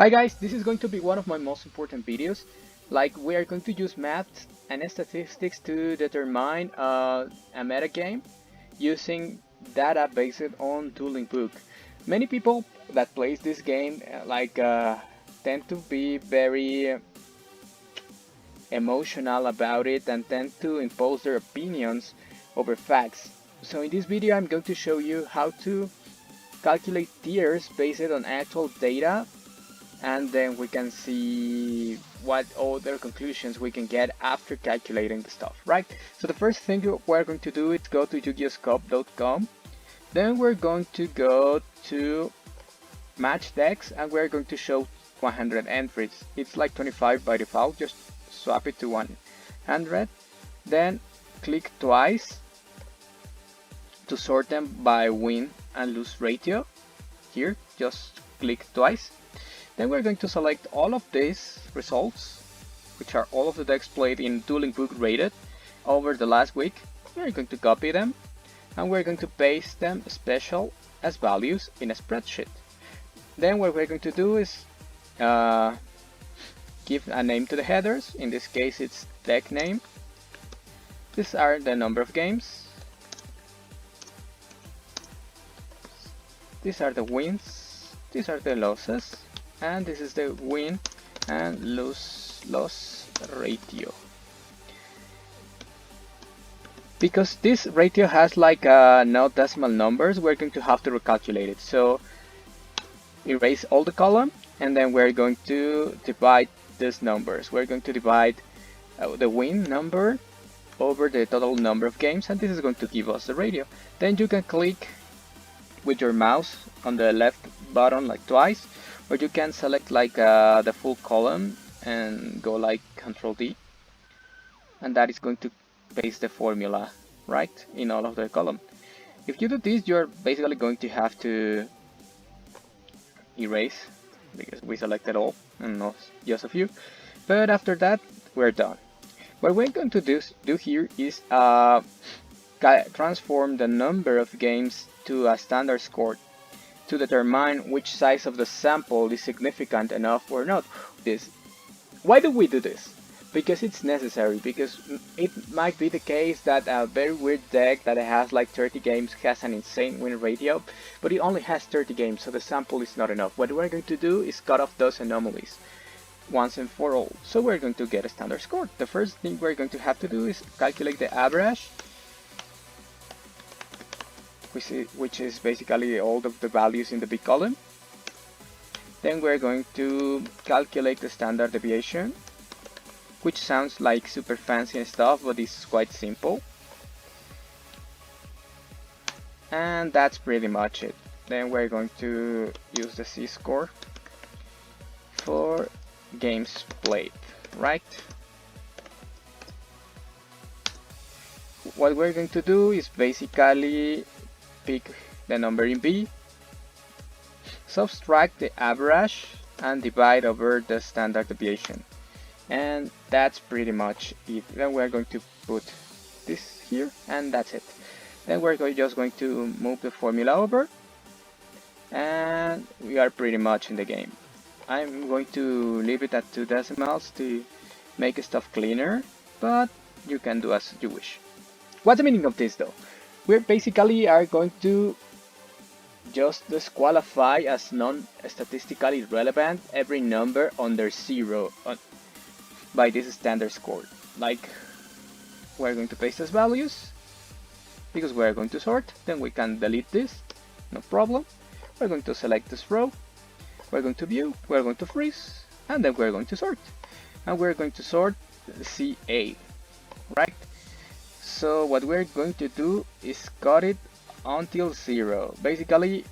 Hi guys, this is going to be one of my most important videos. Like, we are going to use math and statistics to determine a meta game using data based on dueling book. Many people that plays this game tend to be very emotional about it and tend to impose their opinions over facts. So in this video I'm going to show you how to calculate tiers based on actual data, and then we can see what other conclusions we can get after calculating the stuff, right? So the first thing we're going to do is go to YGOscope.com. Then we're going to go to Matchdex and we're going to show 100 entries. It's like 25 by default, just swap it to 100. Then click twice to sort them by win and lose ratio. Here, just click twice. Then we're going to select all of these results, which are all of the decks played in dueling book rated over the last week. We're going to copy them and we're going to paste them special as values in a spreadsheet. Then what we're going to do is give a name to the headers. In this case it's deck name. These are the number of games. These are the wins. These are the losses. And this is the win and loss ratio. Because this ratio has like no decimal numbers, we're going to have to recalculate it. So erase all the column and then we're going to divide these numbers. We're going to divide the win number over the total number of games, and this is going to give us the ratio. Then you can click with your mouse on the left button like twice, or you can select like the full column and go like Ctrl D, and that is going to paste the formula right in all of the column. If you do this, you're basically going to have to erase because we selected all and not just a few, but after that we're done. What we're going to do here is transform the number of games to a standard score to determine which size of the sample is significant enough or not. Why do we do this? Because it's necessary, because it might be the case that a very weird deck that has like 30 games has an insane win ratio, but it only has 30 games, so the sample is not enough. What we're going to do is cut off those anomalies once and for all, so we're going to get a standard score. The first thing we're going to have to do is calculate the average, which is basically all of the values in the big column. Then we're going to calculate the standard deviation, which sounds like super fancy and stuff, but it's quite simple. And that's pretty much it. Then we're going to use the z-score for games played, right? What we're going to do is basically pick the number in B, subtract the average, and divide over the standard deviation. And that's pretty much it. Then we're going to put this here, and that's it. Then we're just going to move the formula over, and we are pretty much in the game. I'm going to leave it at 2 decimals to make stuff cleaner, but you can do as you wish. What's the meaning of this though? We basically are going to just disqualify as non-statistically relevant every number under 0 by this standard score. Like, we're going to paste as values because we're going to sort. Then we can delete this, no problem. We're going to select this row, we're going to view, we're going to freeze, and then we're going to sort. And we're going to sort CA, right? So what we're going to do is cut it until 0. Basically,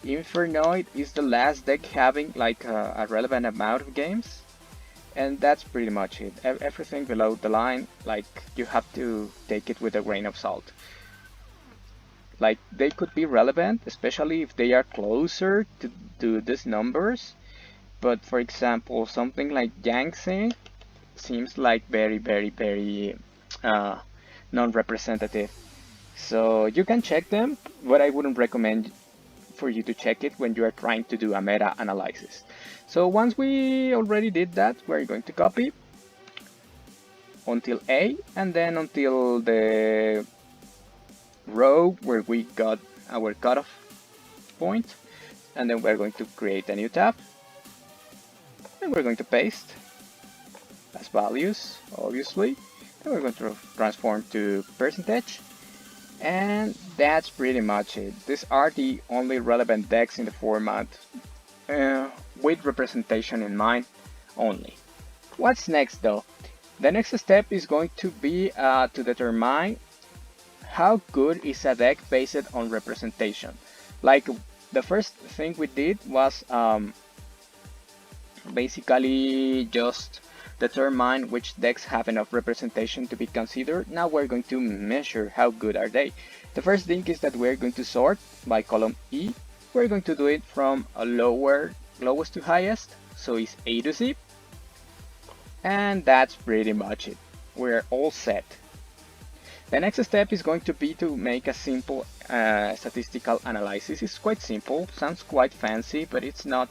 Infernoid is the last deck having like a relevant amount of games, and that's pretty much it. Everything below the line, like, you have to take it with a grain of salt. Like, they could be relevant, especially if they are closer to these numbers, but for example, something like Yangtze seems like very non-representative. So you can check them, but I wouldn't recommend for you to check it when you are trying to do a meta analysis. So once we already did that, we're going to copy until A, and then until the row where we got our cutoff point, and then we're going to create a new tab, and we're going to paste as values, obviously. Then we're going to transform to percentage, and that's pretty much it. These are the only relevant decks in the format, with representation in mind only. What's next though? The next step is going to be to determine how good is a deck based on representation. Like, the first thing we did was basically just determine which decks have enough representation to be considered. Now we're going to measure how good are they. The first thing is that we're going to sort by column E. We're going to do it from a lowest to highest, so it's A to Z. And that's pretty much it. We're all set. The next step is going to be to make a simple statistical analysis. It's quite simple, sounds quite fancy, but it's not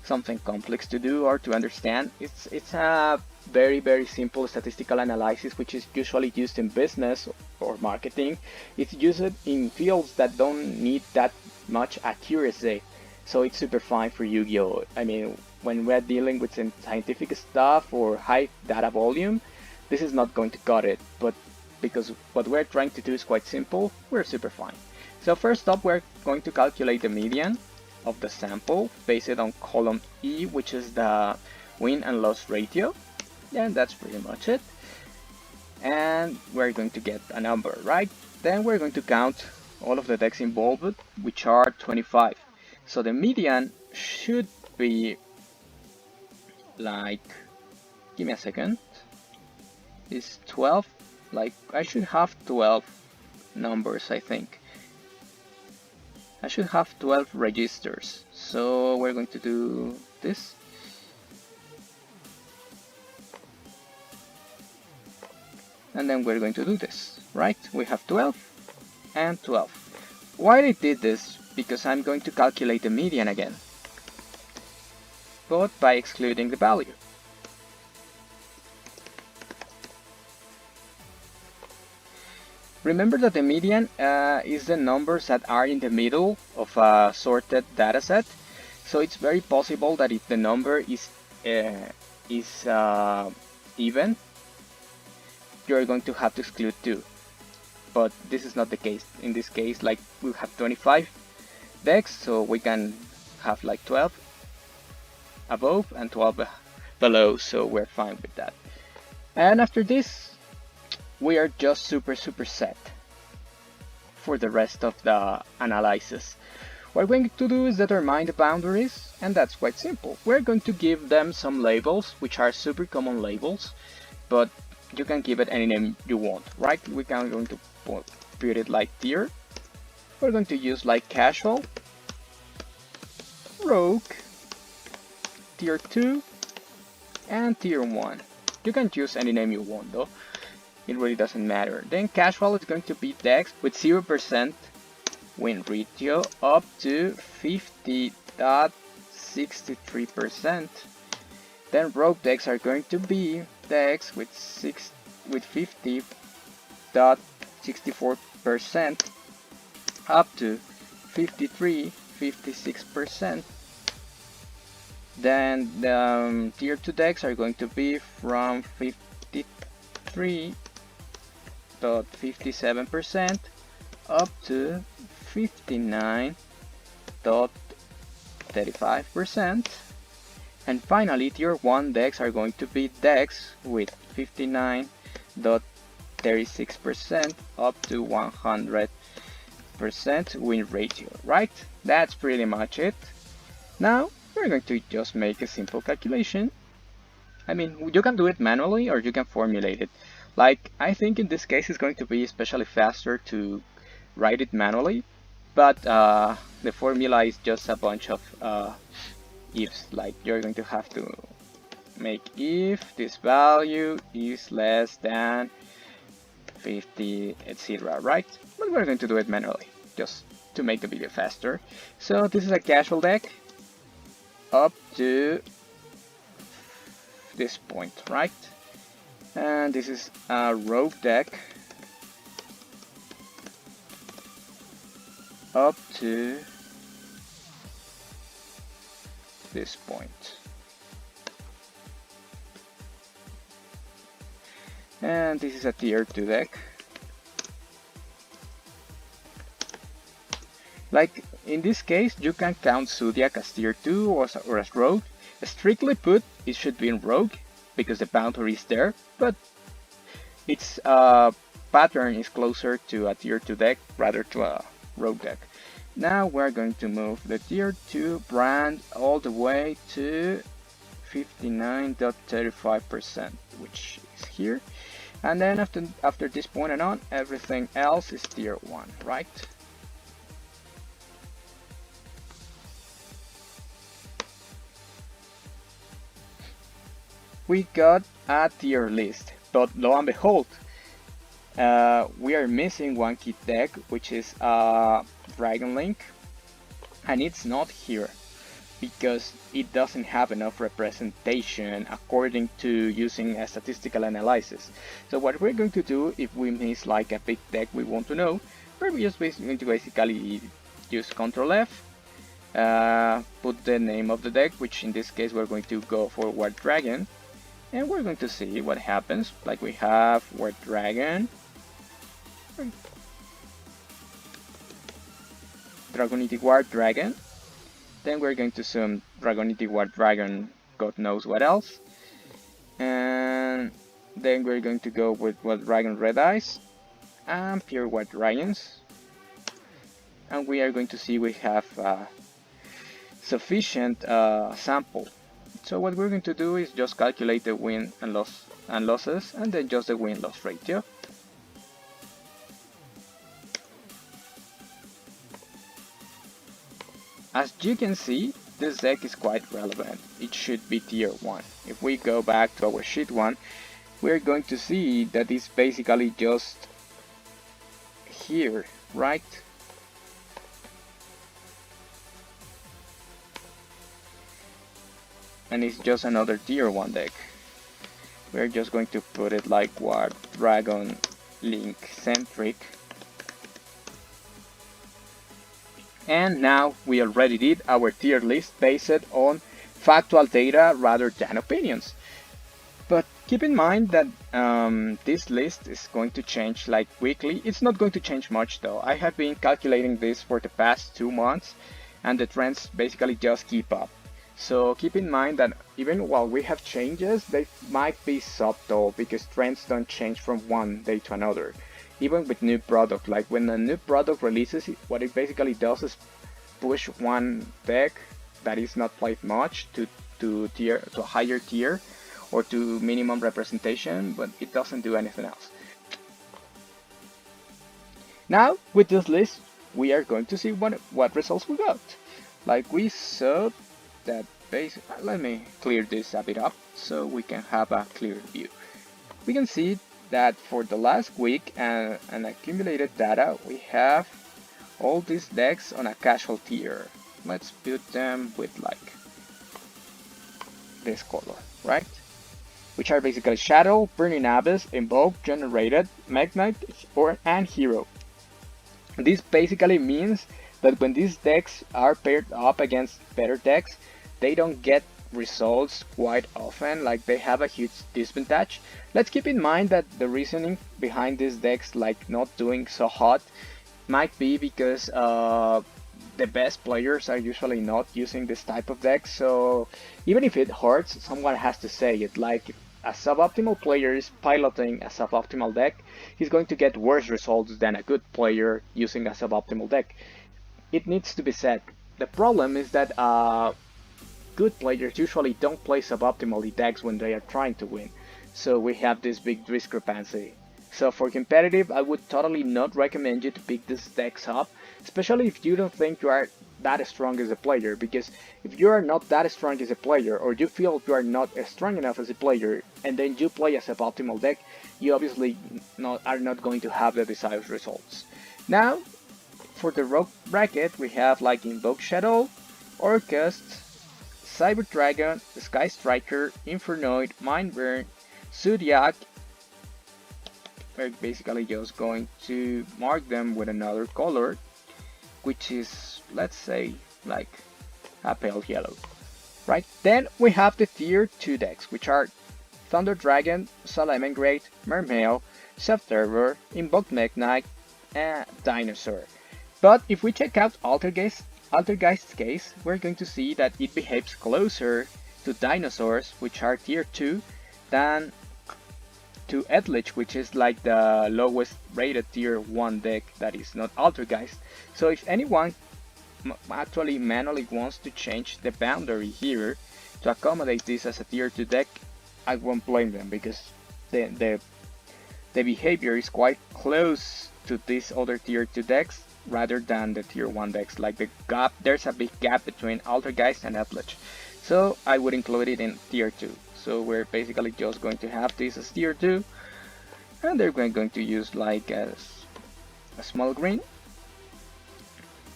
something complex to do or to understand. It's a very simple statistical analysis, which is usually used in business or marketing. It's used in fields that don't need that much accuracy, so it's super fine for Yu-Gi-Oh! I mean, when we're dealing with some scientific stuff or high data volume, this is not going to cut it, but because what we're trying to do is quite simple, we're super fine. So first up, we're going to calculate the median of the sample based on column E, which is the win and loss ratio, and that's pretty much it. And we're going to get a number, right? Then we're going to count all of the decks involved, which are 25. So the median should be like, give me a second, is 12. Like, I should have 12 numbers, I think. I should have 12 registers. So we're going to do this. And then we're going to do this, right? We have 12 and 12. Why I did this? Because I'm going to calculate the median again, but by excluding the value. Remember that the median is the numbers that are in the middle of a sorted dataset, so it's very possible that if the number is even, you're going to have to exclude 2. But this is not the case. In this case, like, we have 25 decks, so we can have like 12 above and 12 below, so we're fine with that. And after this, we are just super set for the rest of the analysis. What we're going to do is determine the boundaries, and that's quite simple. We're going to give them some labels, which are super common labels, but you can give it any name you want, right? We can going to put it like tier. We're going to use like casual, rogue, tier 2, and tier 1. You can choose any name you want though. It really doesn't matter. Then casual is going to be decks with 0% win ratio up to 50.63%. Then rogue decks are going to be decks with 50.64% up to 53.56%. Then the tier 2 decks are going to be from 53.57% up to 59.35%. And finally, tier 1 decks are going to be decks with 59.36% up to 100% win ratio, right? That's pretty much it. Now, we're going to just make a simple calculation. I mean, you can do it manually or you can formulate it. Like, I think in this case it's going to be especially faster to write it manually, but the formula is just a bunch of ifs. Like, you're going to have to make if this value is less than 50, etc., right? But we're going to do it manually, just to make the video faster. So this is a casual deck up to this point, right? And this is a rogue deck up to this point. And this is a tier 2 deck. Like in this case, you can count Zoodiac as tier 2 or as rogue. Strictly put, it should be in rogue because the boundary is there, but its pattern is closer to a tier 2 deck rather to a rogue deck. Now we're going to move the tier 2 brand all the way to 59.35%, which is here. And then after this point and on, everything else is tier 1, right? We got a tier list, but lo and behold, we are missing one key deck, which is Dragon Link, and it's not here because it doesn't have enough representation according to using a statistical analysis. So what we're going to do if we miss like a big deck we want to know, we're just going to basically use Ctrl F, put the name of the deck, which in this case we're going to go for White Dragon, and we're going to see what happens. Like we have White Dragon, Dragonite War Dragon, then we're going to zoom Dragonite War Dragon, God knows what else, and then we're going to go with White Dragon Red Eyes and Pure White Dragons, and we are going to see we have sufficient sample. So what we're going to do is just calculate the win and losses, and then just the win-loss ratio. As you can see, this deck is quite relevant. It should be tier 1. If we go back to our sheet 1, we're going to see that it's basically just here, right? And it's just another tier 1 deck. We're just going to put it like what Dragon Link centric. And now we already did our tier list based on factual data rather than opinions. But keep in mind that this list is going to change like weekly. It's not going to change much though. I have been calculating this for the past 2 months and the trends basically just keep up. So keep in mind that even while we have changes, they might be subtle because trends don't change from one day to another. Even with new product, like when a new product releases, what it basically does is push one deck that is not played much to a higher tier or to minimum representation, but it doesn't do anything else. Now with this list, we are going to see what results we got. Like we saw that let me clear this a bit up so we can have a clear view. We can see that for the last week and accumulated data, we have all these decks on a casual tier. Let's put them with like this color, right? Which are basically Shaddoll, Burning Abyss, Invoked, Generaider, Mekk-Knight, and Hero. This basically means that when these decks are paired up against better decks, they don't get results quite often, like they have a huge disadvantage. Let's keep in mind that the reasoning behind these decks like not doing so hot might be because the best players are usually not using this type of deck, so even if it hurts, someone has to say it. Like if a suboptimal player is piloting a suboptimal deck, he's going to get worse results than a good player using a suboptimal deck. It needs to be said. The problem is that good players usually don't play suboptimally decks when they are trying to win, so we have this big discrepancy. So for competitive, I would totally not recommend you to pick these decks up, especially if you don't think you are that strong as a player, because if you are not that strong as a player, or you feel you are not strong enough as a player, and then you play a suboptimal deck, you obviously are not going to have the desired results. Now, for the rogue bracket we have like Invoked Shaddoll, Orcust, Cyber Dragon, Sky Striker, Infernoid, Mindburn, Zoodiac. We're basically just going to mark them with another color, which is, let's say, like a pale yellow. Right, then we have the tier 2 decks, which are Thunder Dragon, Salamangreat, Mermail, Subterror, Invoked Mekk-Knight, and Dinosaur. But if we check out Altergeist's case, we're going to see that it behaves closer to Dinosaurs, which are tier 2, than to Eldlich, which is like the lowest rated tier 1 deck that is not Altergeist. So if anyone actually manually wants to change the boundary here to accommodate this as a tier 2 deck, I won't blame them, because the behavior is quite close to these other tier 2 decks rather than the tier 1 decks. Like the gap, there's a big gap between Altergeist and Eldlich. So I would include it in tier 2. So we're basically just going to have this as tier 2, and they're going to use like a small green.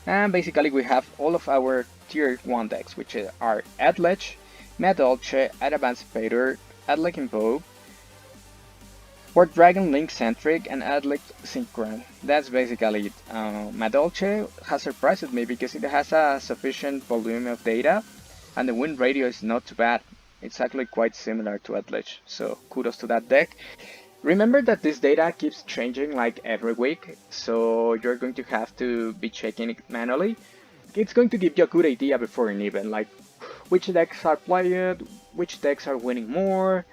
And basically we have all of our tier 1 decks, which are Eldlich, Madolche, Adamancipator, Eldlich Invoked, War Dragon Link Centric, and Eldlich Synchron. That's basically it. Madolche has surprised me because it has a sufficient volume of data, and the win ratio is not too bad. It's actually quite similar to Eldlich, so kudos to that deck. Remember that this data keeps changing like every week, so you're going to have to be checking it manually. It's going to give you a good idea before an event, like which decks are played, which decks are winning more,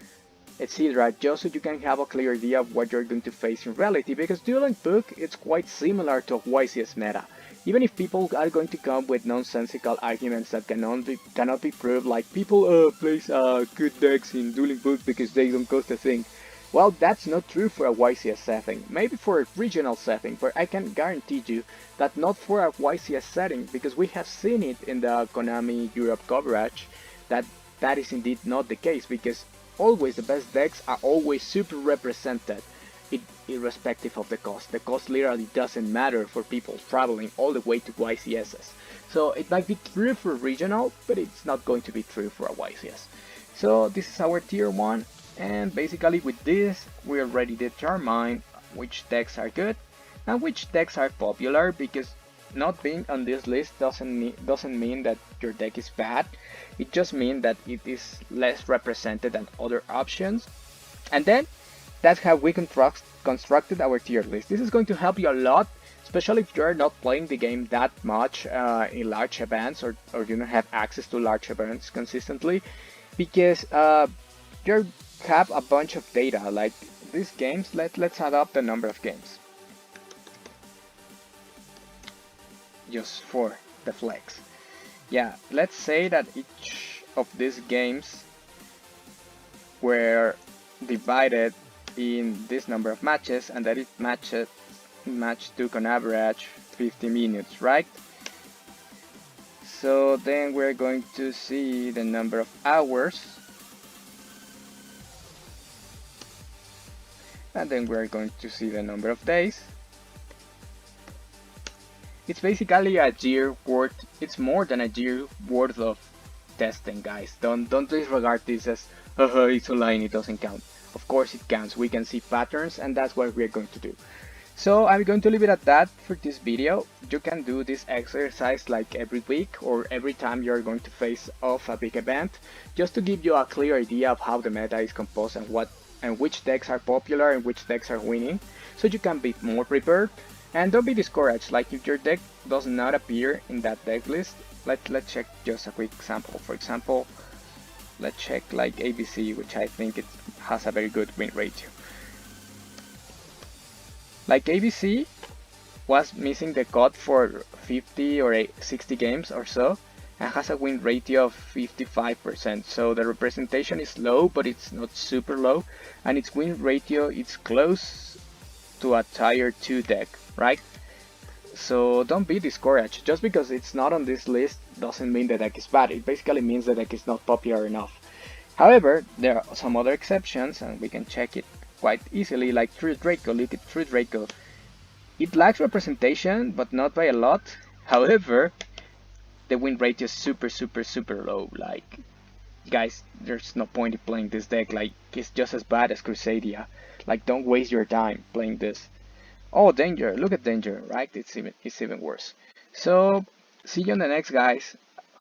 etc. Just so you can have a clear idea of what you're going to face in reality, because dueling book is quite similar to a YCS meta. Even if people are going to come with nonsensical arguments that cannot be proved, like people place good decks in dueling book because they don't cost a thing. Well, that's not true for a YCS setting, maybe for a regional setting, but I can guarantee you that not for a YCS setting, because we have seen it in the Konami Europe coverage that that is indeed not the case, because always the best decks are always super represented, irrespective of the cost. The cost literally doesn't matter for people traveling all the way to YCSs. So it might be true for regional, but it's not going to be true for a YCS. So this is our tier 1. And basically with this, we already determined which decks are good and which decks are popular, because not being on this list doesn't mean that your deck is bad. It just means that it is less represented than other options. And then that's how we constructed our tier list. This is going to help you a lot, especially if you're not playing the game that much in large events, or you don't have access to large events consistently, because you have a bunch of data. Like these games, let's add up the number of games just for the flex. Yeah, let's say that each of these games were divided in this number of matches, and that match took on average 50 minutes, right? So then we're going to see the number of hours, and then we're going to see the number of days. It's basically a year worth, it's more than a year worth of testing, guys. Don't disregard this as, it's online, it doesn't count. Of course it counts, we can see patterns, and that's what we're going to do. So I'm going to leave it at that for this video. You can do this exercise like every week or every time you're going to face off a big event, just to give you a clear idea of how the meta is composed and which decks are popular and which decks are winning, so you can be more prepared. And don't be discouraged, like if your deck does not appear in that deck list, let's check just a quick example. For example, let's check like ABC, which I think it has a very good win ratio. Like ABC was missing the cut for 50 or 60 games or so, and has a win ratio of 55%. So the representation is low, but it's not super low, and its win ratio is close to a tier 2 deck, right? So don't be discouraged. Just because it's not on this list doesn't mean the deck is bad. It basically means the deck is not popular enough. However, there are some other exceptions, and we can check it quite easily, like True Draco. Look at True Draco. It lacks representation, but not by a lot. However, the win rate is super low. Like, guys, there's no point in playing this deck. Like, it's just as bad as Crusadia. Like, don't waste your time playing this. Oh, danger! Look at danger, right? It's even worse. So, see you on the next, guys.